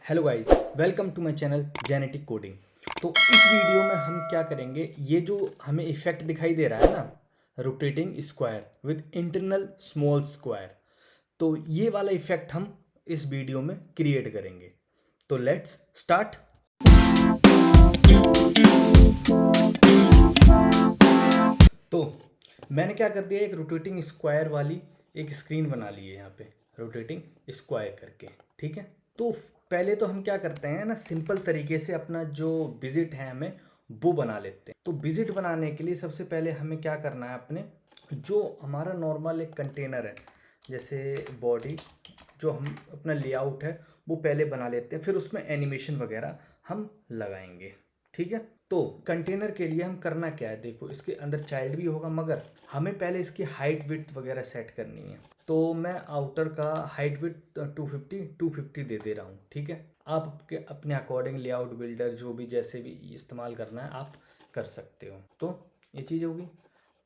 Hello guys, welcome to my channel genetic coding. तो इस video में हम क्या करेंगे, ये जो हमें इफेक्ट दिखाई दे रहा है ना, rotating square with internal small square, तो ये वाला इफेक्ट हम इस वीडियो में क्रिएट करेंगे। तो लेट्स स्टार्ट। तो मैंने क्या कर दिया, एक रोटेटिंग स्क्वायर वाली एक स्क्रीन बना ली है यहाँ पे, रोटेटिंग स्क्वायर करके। ठीक है, तो पहले तो हम क्या करते हैं ना, सिंपल तरीके से अपना जो विजिट है हमें वो बना लेते हैं। तो विजिट बनाने के लिए सबसे पहले हमें क्या करना है, अपने जो हमारा नॉर्मल एक कंटेनर है, जैसे बॉडी, जो हम अपना लेआउट है वो पहले बना लेते हैं, फिर उसमें एनिमेशन वगैरह हम लगाएंगे। ठीक है, तो कंटेनर के लिए हम करना क्या है, देखो इसके अंदर चाइल्ड भी होगा, मगर हमें पहले इसकी हाइट विड्थ वगैरह सेट करनी है। तो मैं आउटर का हाइट विड्थ 250 दे रहा हूँ। ठीक है, आप अपने अकॉर्डिंग लेआउट बिल्डर जो भी जैसे भी इस्तेमाल करना है आप कर सकते हो। तो ये चीज़ होगी।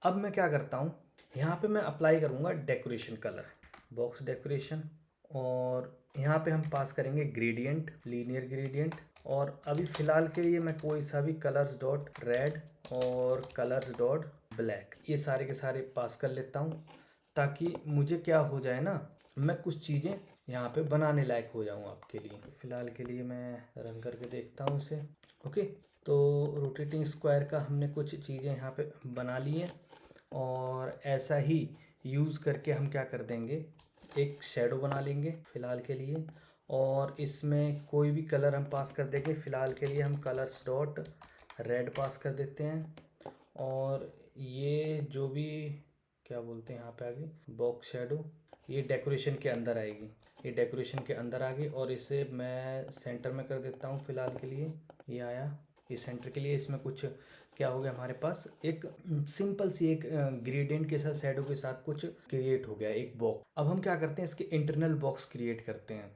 अब मैं क्या करता हूँ, यहाँ पे मैं अप्लाई करूँगा डेकोरेशन कलर, बॉक्स डेकोरेशन, और यहाँ पे हम पास करेंगे ग्रेडियंट, लीनियर ग्रेडियंट। और अभी फ़िलहाल के लिए मैं कोई सा भी कलर्स डॉट रेड और कलर्स डॉट ब्लैक, ये सारे के सारे पास कर लेता हूँ, ताकि मुझे क्या हो जाए ना, मैं कुछ चीज़ें यहाँ पे बनाने लायक हो जाऊँ आपके लिए। फ़िलहाल के लिए मैं रन करके देखता हूँ इसे। ओके, तो रोटेटिंग स्क्वायर का हमने कुछ चीज़ें यहाँ पे बना ली हैं, और ऐसा ही यूज़ करके हम क्या कर देंगे, एक शेडो बना लेंगे फ़िलहाल के लिए, और इसमें कोई भी कलर हम पास कर देंगे। फ़िलहाल के लिए हम कलर्स डॉट रेड पास कर देते हैं, और ये जो भी क्या बोलते हैं यहाँ पे आगे बॉक्स शेडो, ये डेकोरेशन के अंदर आएगी, ये डेकोरेशन के अंदर आ गई, और इसे मैं सेंटर में कर देता हूँ फ़िलहाल के लिए। ये आया, ये सेंटर के लिए। इसमें कुछ क्या हो गया, हमारे पास एक सिंपल सी एक ग्रेडियंट के साथ शेडो के साथ कुछ क्रिएट हो गया, एक बॉक्स। अब हम क्या करते हैं, इसके इंटरनल बॉक्स क्रिएट करते हैं।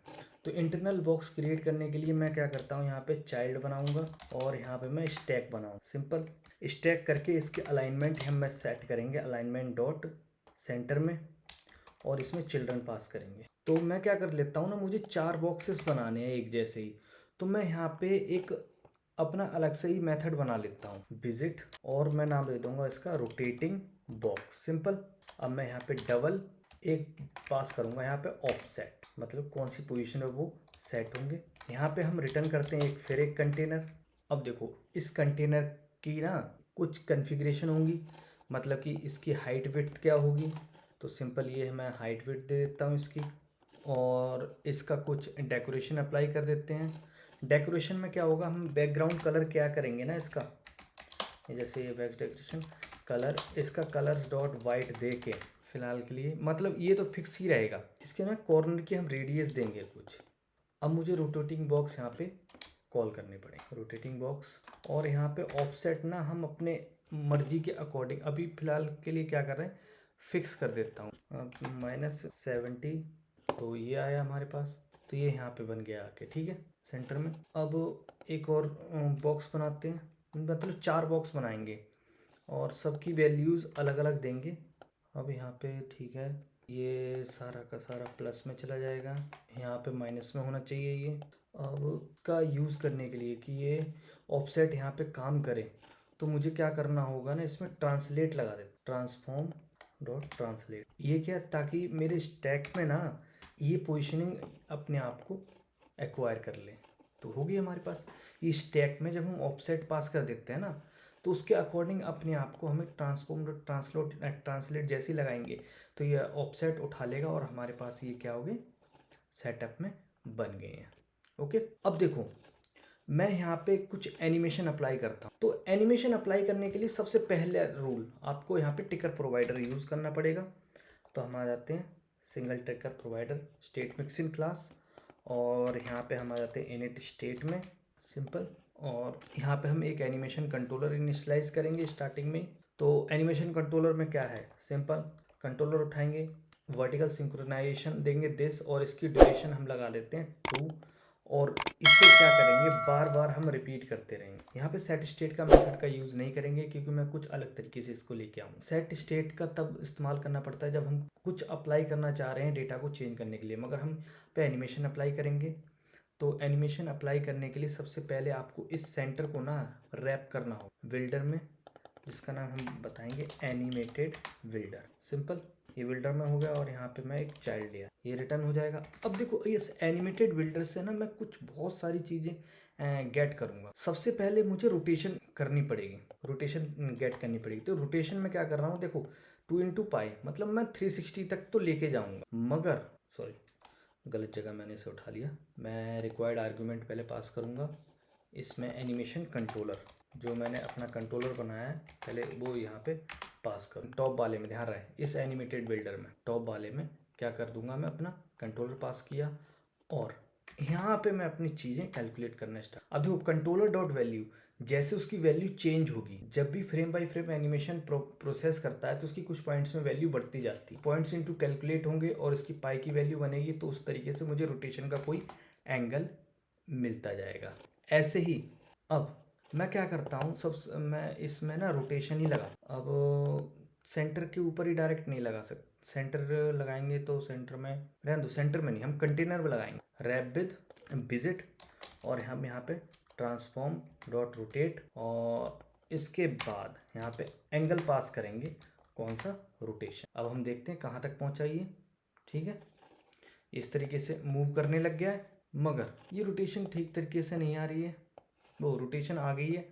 तो इंटरनल बॉक्स क्रिएट करने के लिए मैं क्या करता हूँ, यहाँ पे चाइल्ड बनाऊंगा, और यहाँ पे मैं स्टैक बनाऊँ, सिंपल स्टैक करके इसके अलाइनमेंट हम सेट करेंगे, अलाइनमेंट डॉट सेंटर में, और इसमें चिल्ड्रन पास करेंगे। तो मैं क्या कर लेता हूँ ना, मुझे 4 बॉक्सेस बनाने हैं एक जैसे ही, तो मैं यहाँ पे एक अपना अलग से ही मेथड बना लेता हूँ, विजिट, और मैं नाम दे दूंगा इसका रोटेटिंग बॉक्स, सिंपल। अब मैं यहाँ पे डबल एक पास करूँगा, यहाँ पे ऑफसेट, मतलब कौन सी पोजीशन में वो सेट होंगे। यहाँ पे हम रिटर्न करते हैं फिर एक कंटेनर। अब देखो इस कंटेनर की ना कुछ कन्फिग्रेशन होंगी, मतलब कि इसकी हाइट विड्थ क्या होगी, तो सिंपल ये मैं हाइट विड्थ दे देता हूँ इसकी, और इसका कुछ डेकोरेशन अप्लाई कर देते हैं। डेकोरेशन में क्या होगा, हम बैकग्राउंड कलर क्या करेंगे ना इसका, जैसे ये बैक डेकोरेशन कलर, इसका कलर्स डॉट वाइट दे के फिलहाल के लिए, मतलब ये तो फिक्स ही रहेगा। इसके ना कॉर्नर की हम रेडियस देंगे कुछ। अब मुझे रोटेटिंग बॉक्स यहाँ पे कॉल करने पड़ेंगे, रोटेटिंग बॉक्स, और यहाँ पे ऑफसेट ना हम अपने मर्जी के अकॉर्डिंग अभी फ़िलहाल के लिए क्या कर रहे हैं, फिक्स कर देता हूँ -70। तो ये आया हमारे पास, तो ये यहाँ पे बन गया आके, ठीक है, सेंटर में। अब एक और बॉक्स बनाते हैं, मतलब 4 बॉक्स बनाएंगे, और सबकी वैल्यूज़ अलग अलग देंगे। अब यहाँ पे ठीक है, ये सारा का सारा प्लस में चला जाएगा, यहाँ पे माइनस में होना चाहिए ये। अब इसका यूज़ करने के लिए कि ये ऑफसेट यहाँ पे काम करे, तो मुझे क्या करना होगा ना, इसमें ट्रांसलेट लगा दे, ट्रांसफॉर्म डॉट ट्रांसलेट। ये क्या, ताकि मेरे स्टैक में ना ये पोजीशनिंग अपने आप को एक्वायर कर ले। तो होगी हमारे पास ये स्टैक में, जब हम ऑफसेट पास कर देते हैं ना, तो उसके अकॉर्डिंग अपने आप को हमें ट्रांसफॉर्म डॉट ट्रांसलेट जैसे ही लगाएंगे, तो ये ऑफसेट उठा लेगा, और हमारे पास ये क्या हो गए, सेटअप में बन गए हैं। ओके, अब देखो मैं यहाँ पे कुछ एनिमेशन अप्लाई करता हूँ। तो एनिमेशन अप्लाई करने के लिए सबसे पहले रूल, आपको यहाँ पे टिकर प्रोवाइडर यूज़ करना पड़ेगा। तो हम आ जाते हैं सिंगल टिकर प्रोवाइडर स्टेट मिक्सिंग क्लास, और यहाँ पे हम आ जाते हैं इनिट स्टेट में, सिंपल, और यहाँ पे हम एक एनिमेशन कंट्रोलर इनिशियलाइज करेंगे स्टार्टिंग में। तो एनिमेशन कंट्रोलर में क्या है, सिंपल कंट्रोलर उठाएंगे, वर्टिकल सिंक्रोनाइजेशन देंगे दिस, और इसकी ड्यूरेशन हम लगा देते हैं 2, और इससे क्या करेंगे, बार बार हम रिपीट करते रहेंगे। यहाँ पे सेट स्टेट का मेथड का यूज़ नहीं करेंगे, क्योंकि मैं कुछ अलग तरीके से इसको लेके आऊँ। सेट स्टेट का तब इस्तेमाल करना पड़ता है जब हम कुछ अप्लाई करना चाह रहे हैं डेटा को चेंज करने के लिए, मगर हम पे एनिमेशन अप्लाई करेंगे, तो एनिमेशन अप्लाई करने के लिए सबसे पहले आपको इस सेंटर को ना रैप करना हो बिल्डर में, जिसका नाम हम बताएंगे एनिमेटेड बिल्डर। सिंपल, ये बिल्डर में हो गया और यहाँ पे मैं एक चाइल्ड लिया, ये रिटर्न हो जाएगा। अब देखो इस एनिमेटेड बिल्डर से ना मैं कुछ बहुत सारी चीज़ें गेट करूँगा। सबसे पहले मुझे रोटेशन करनी पड़ेगी, रोटेशन गेट करनी पड़ेगी। तो रोटेशन में क्या कर रहा हूँ, देखो 2 × पाई मतलब मैं 360 तक तो लेके जाऊँगा, मगर सॉरी गलत जगह मैंने इसे उठा लिया। मैं रिक्वायर्ड आर्गूमेंट पहले पास करूँगा, इसमें एनिमेशन कंट्रोलर जो मैंने अपना कंट्रोलर बनाया है पहले वो यहाँ पे पास करूँ। टॉप वाले में ध्यान रहे, इस एनिमेटेड बिल्डर में टॉप वाले में क्या कर दूंगा, मैं अपना कंट्रोलर पास किया और यहाँ पे मैं अपनी चीज़ें कैलकुलेट करना स्टार्ट। अब देखो कंट्रोलर डॉट वैल्यू, जैसे उसकी वैल्यू चेंज होगी, जब भी frame by frame animation process करता है तो उसकी कुछ पॉइंट्स में वैल्यू बढ़ती जाती है, पॉइंट्स इनटू कैलकुलेट होंगे और इसकी पाई की वैल्यू बनेगी, तो उस तरीके से मुझे रोटेशन का कोई एंगल मिलता जाएगा। ऐसे ही अब मैं क्या करता हूँ, मैं इसमें ना रोटेशन ही लगा। अब सेंटर के ऊपर ही डायरेक्ट नहीं लगा सकते, सेंटर लगाएंगे तो सेंटर में रहने दो, सेंटर में नहीं, हम कंटेनर में लगाएंगे रैप विद विजिट और हम यहाँ पे ट्रांसफॉर्म डॉट रोटेट और इसके बाद यहाँ पे एंगल पास करेंगे, कौन सा, रोटेशन। अब हम देखते हैं कहाँ तक पहुँचा ये, ठीक है, इस तरीके से मूव करने लग गया है, मगर ये रोटेशन ठीक तरीके से नहीं आ रही है। वो रोटेशन आ गई है।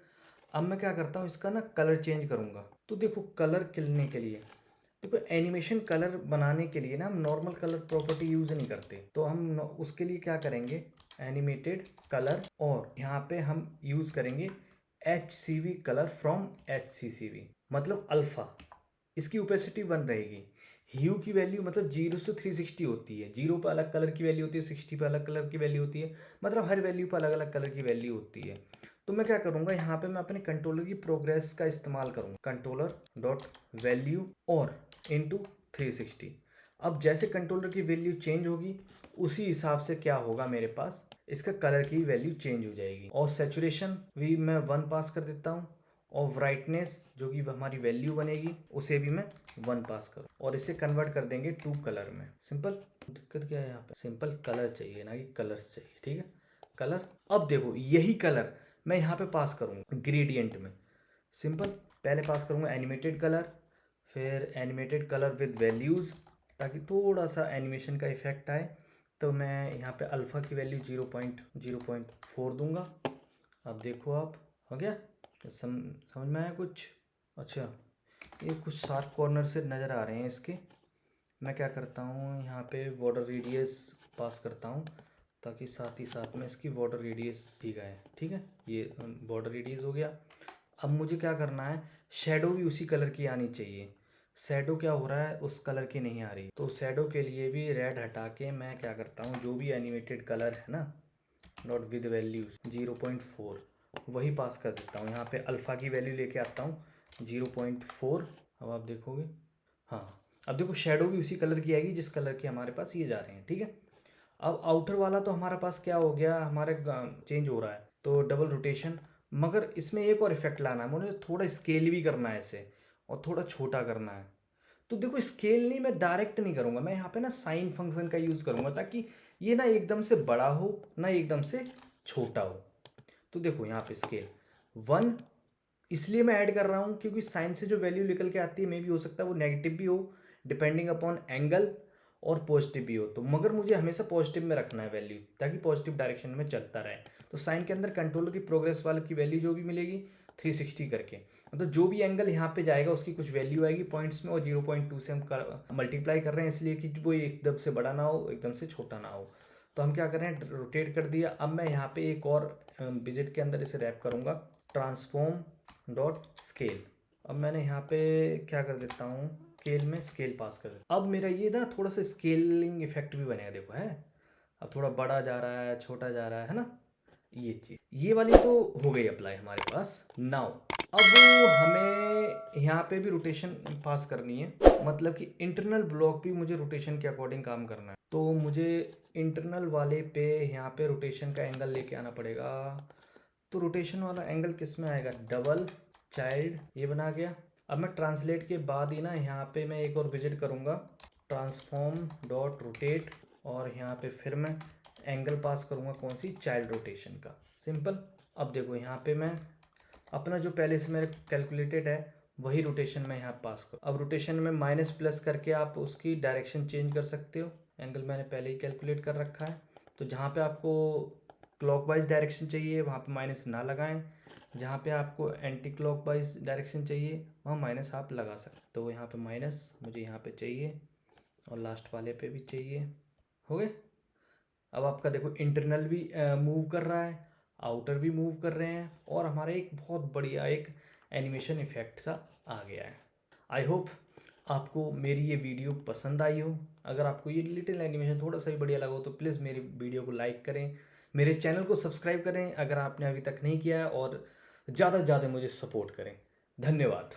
अब मैं क्या करता हूँ, इसका ना कलर चेंज करूँगा। तो देखो कलर करने के लिए, देखो एनिमेशन कलर बनाने के लिए ना हम नॉर्मल कलर प्रॉपर्टी यूज़ नहीं करते, तो हम उसके लिए क्या करेंगे, एनिमेटेड कलर और यहाँ पे हम यूज़ करेंगे HCV कलर फ्रॉम HCCV मतलब अल्फ़ा। इसकी ओपेसिटी 1 रहेगी। ह्यू की वैल्यू मतलब 0 से 360 होती है, 0 पे अलग कलर की वैल्यू होती है, 60 पे अलग कलर की वैल्यू होती है, मतलब हर वैल्यू पे अलग अलग कलर की वैल्यू होती है। तो मैं क्या करूँगा, यहाँ पे मैं अपने कंट्रोलर की प्रोग्रेस का इस्तेमाल करूँगा, कंट्रोलर डॉट वैल्यू और इनटू 360। अब जैसे कंट्रोलर की वैल्यू चेंज होगी उसी हिसाब से क्या होगा, मेरे पास इसका कलर की वैल्यू चेंज हो जाएगी। और सेचुरेशन भी मैं 1 पास कर देता हूँ और ब्राइटनेस जो कि हमारी वैल्यू बनेगी उसे भी मैं 1 पास करूँ और इसे कन्वर्ट कर देंगे 2 कलर में। सिंपल, दिक्कत क्या है यहाँ पे, सिंपल कलर चाहिए ना कि कलर्स चाहिए, ठीक है, कलर। अब देखो यही कलर मैं यहाँ पे पास करूँगा ग्रेडियंट में। सिंपल, पहले पास करूँगा एनिमेटेड कलर, फिर एनिमेटेड कलर विद वैल्यूज़, ताकि थोड़ा सा एनिमेशन का इफेक्ट आए। तो मैं यहाँ पे अल्फ़ा की वैल्यू 0.4 दूंगा। अब देखो आप, हो गया, समझ में आया कुछ। अच्छा, ये कुछ शार्प कॉर्नर से नज़र आ रहे हैं इसके। मैं क्या करता हूँ, यहाँ पे बॉर्डर रेडियस पास करता हूँ ताकि साथ ही साथ में इसकी बॉर्डर रेडियस ठीक है, ठीक है, ये बॉर्डर रेडियस हो गया। अब मुझे क्या करना है, शेडो भी उसी कलर की आनी चाहिए। शेडो क्या हो रहा है, उस कलर की नहीं आ रही, तो शेडो के लिए भी रेड हटा के मैं क्या करता हूँ, जो भी एनिमेटेड कलर है ना डॉट विद वैल्यूज 0.4 वही पास कर देता हूँ। यहाँ पे अल्फ़ा की वैल्यू लेके आता हूँ 0.4। अब आप देखोगे, हाँ अब देखो शेडो भी उसी कलर की आएगी जिस कलर के हमारे पास ये जा रहे हैं, ठीक है। अब आउटर वाला तो हमारे पास क्या हो गया, हमारे चेंज हो रहा है, तो डबल रोटेशन। मगर इसमें एक और इफेक्ट लाना है मुझे, थोड़ा स्केल भी करना है इसे और थोड़ा छोटा करना है। तो देखो स्केल नहीं, मैं डायरेक्ट नहीं करूँगा, मैं यहाँ पे ना साइन फंक्शन का यूज़ करूँगा ताकि ये ना एकदम से बड़ा हो ना एकदम से छोटा हो। तो देखो यहाँ पे स्केल 1 इसलिए मैं ऐड कर रहा हूँ क्योंकि साइन से जो वैल्यू निकल के आती है मे भी हो सकता है वो नेगेटिव भी हो डिपेंडिंग अपॉन एंगल और पॉजिटिव भी हो, तो मगर मुझे हमेशा पॉजिटिव में रखना है वैल्यू ताकि पॉजिटिव डायरेक्शन में चलता रहे। तो साइन के अंदर कंट्रोलर की प्रोग्रेस वाले की वैल्यू जो भी मिलेगी 360 करके, मतलब जो भी एंगल यहाँ पे जाएगा उसकी कुछ वैल्यू आएगी पॉइंट्स में और 0.2 से हम मल्टीप्लाई कर रहे हैं इसलिए कि वो एकदम से बड़ा ना हो एकदम से छोटा ना हो। तो हम क्या कर रहे हैं, रोटेट कर दिया। अब मैं यहाँ पे एक और विजिट के अंदर इसे रैप करूँगा, ट्रांसफॉर्म डॉट स्केल। अब मैंने यहाँ पे क्या कर देता हूँ, स्केल में स्केल पास कर देता हूँ। अब मेरा ये ना थोड़ा सा स्केलिंग इफेक्ट भी बनेगा, देखो है, अब थोड़ा बड़ा जा रहा है छोटा जा रहा है ना, ये चीज़ ये वाली तो हो गई अप्लाई हमारे पास। नाउ अब हमें यहाँ पे भी रोटेशन पास करनी है, मतलब कि इंटरनल ब्लॉक भी मुझे रोटेशन के अकॉर्डिंग काम करना है। तो मुझे इंटरनल वाले पे यहाँ पे रोटेशन का एंगल लेके आना पड़ेगा। तो रोटेशन वाला एंगल किस में आएगा, डबल चाइल्ड, ये बना गया। अब मैं ट्रांसलेट के बाद ही ना यहाँ पे मैं एक और विजिट करूँगा, ट्रांसफॉर्म डॉट रोटेट और यहाँ पे फिर मैं एंगल पास करूँगा कौन सी, चाइल्ड रोटेशन का, सिंपल। अब देखो यहाँ पे मैं अपना जो पहले से मेरे कैलकुलेटेड है वही रोटेशन मैं यहाँ पास करूँ। अब रोटेशन में माइनस प्लस करके आप उसकी डायरेक्शन चेंज कर सकते हो। एंगल मैंने पहले ही कैलकुलेट कर रखा है, तो जहाँ पे आपको क्लॉकवाइज डायरेक्शन चाहिए वहाँ पे माइनस ना लगाएं, जहाँ पे आपको एंटी क्लॉकवाइज डायरेक्शन चाहिए वहाँ माइनस आप लगा सकते। तो यहाँ पे माइनस मुझे यहाँ पे चाहिए और लास्ट वाले पे भी चाहिए, हो गए। अब आपका देखो इंटरनल भी मूव कर रहा है, आउटर भी मूव कर रहे हैं, और हमारा एक बहुत बढ़िया एक एनिमेशन इफेक्ट सा आ गया है। आई होप आपको मेरी ये वीडियो पसंद आई हो। अगर आपको ये लिटिल एनिमेशन थोड़ा सा भी बढ़िया लगा हो तो प्लीज़ मेरी वीडियो को लाइक करें, मेरे चैनल को सब्सक्राइब करें अगर आपने अभी तक नहीं किया है, और ज़्यादा से ज़्यादा मुझे सपोर्ट करें। धन्यवाद।